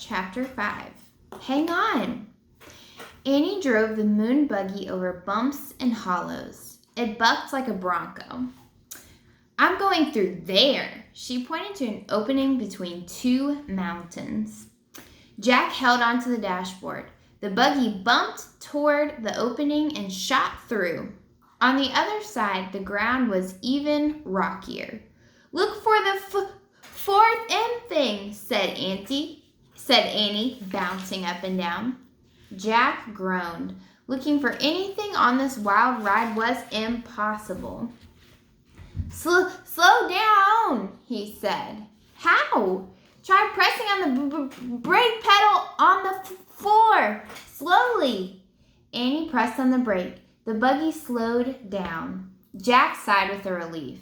Chapter 5. Hang on. Annie drove the moon buggy over bumps and hollows. It bucked like a bronco. I'm going through there. She pointed to an opening between two mountains. Jack held onto the dashboard. The buggy bumped toward the opening and shot through. On the other side, the ground was even rockier. Look for the fourth M thing, said Annie, bouncing up and down. Jack groaned. Looking for anything on this wild ride was impossible. Slow down, he said. How? Try pressing on the brake pedal on the floor. Slowly. Annie pressed on the brake. The buggy slowed down. Jack sighed with relief.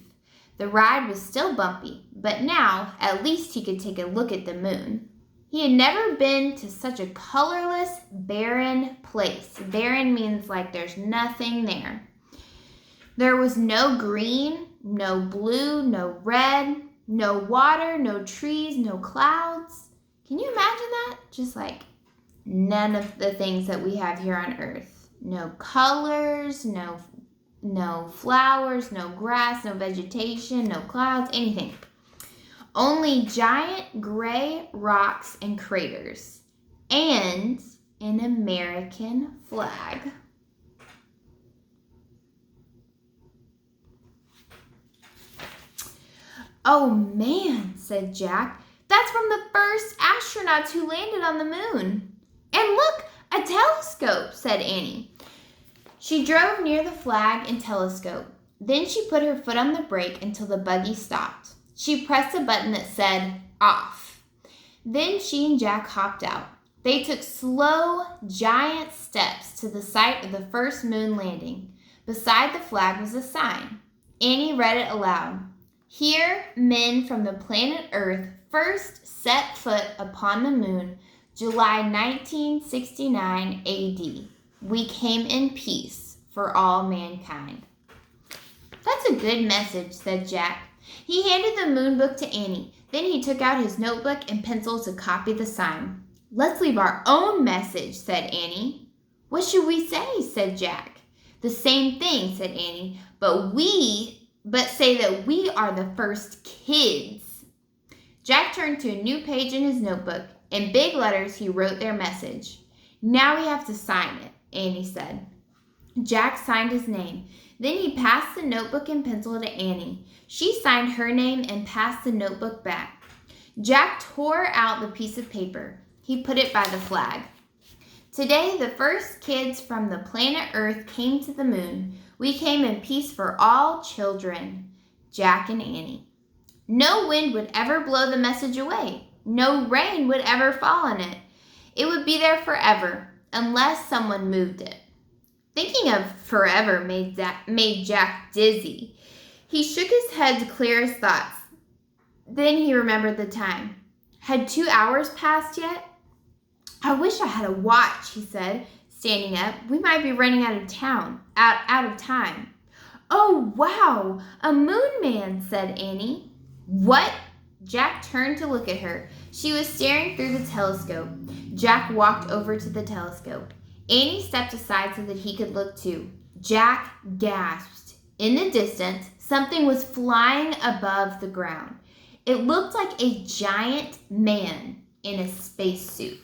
The ride was still bumpy, but now at least he could take a look at the moon. He had never been to such a colorless, barren place. Barren means like there's nothing there. There was no green, no blue, no red, no water, no trees, no clouds. Can you imagine that? Just like none of the things that we have here on Earth. No colors, no flowers, no grass, no vegetation, no clouds, anything. Only giant gray rocks and craters, and an American flag. Oh man, said Jack, that's from the first astronauts who landed on the moon. And look, a telescope, said Annie. She drove near the flag and telescope. Then she put her foot on the brake until the buggy stopped. She pressed a button that said, off. Then she and Jack hopped out. They took slow, giant steps to the site of the first moon landing. Beside the flag was a sign. Annie read it aloud. Here, men from the planet Earth first set foot upon the moon, July 1969 AD. We came in peace for all mankind. That's a good message, said Jack. He handed the moon book to Annie. Then he took out his notebook and pencil to copy the sign. Let's leave our own message, said Annie. What should we say, said Jack. The same thing, said Annie, but say that we are the first kids. Jack turned to a new page in his notebook. In big letters, he wrote their message. Now we have to sign it, Annie said. Jack signed his name. Then he passed the notebook and pencil to Annie. She signed her name and passed the notebook back. Jack tore out the piece of paper. He put it by the flag. Today, the first kids from the planet Earth came to the moon. We came in peace for all children. Jack and Annie. No wind would ever blow the message away. No rain would ever fall on it. It would be there forever, unless someone moved it. Thinking of forever made Jack dizzy. He shook his head to clear his thoughts. Then he remembered the time. Had 2 hours passed yet? I wish I had a watch, he said, standing up. We might be running out of time. Oh, wow, a moon man, said Annie. What? Jack turned to look at her. She was staring through the telescope. Jack walked over to the telescope. Annie stepped aside so that he could look too. Jack gasped. In the distance, something was flying above the ground. It looked like a giant man in a spacesuit.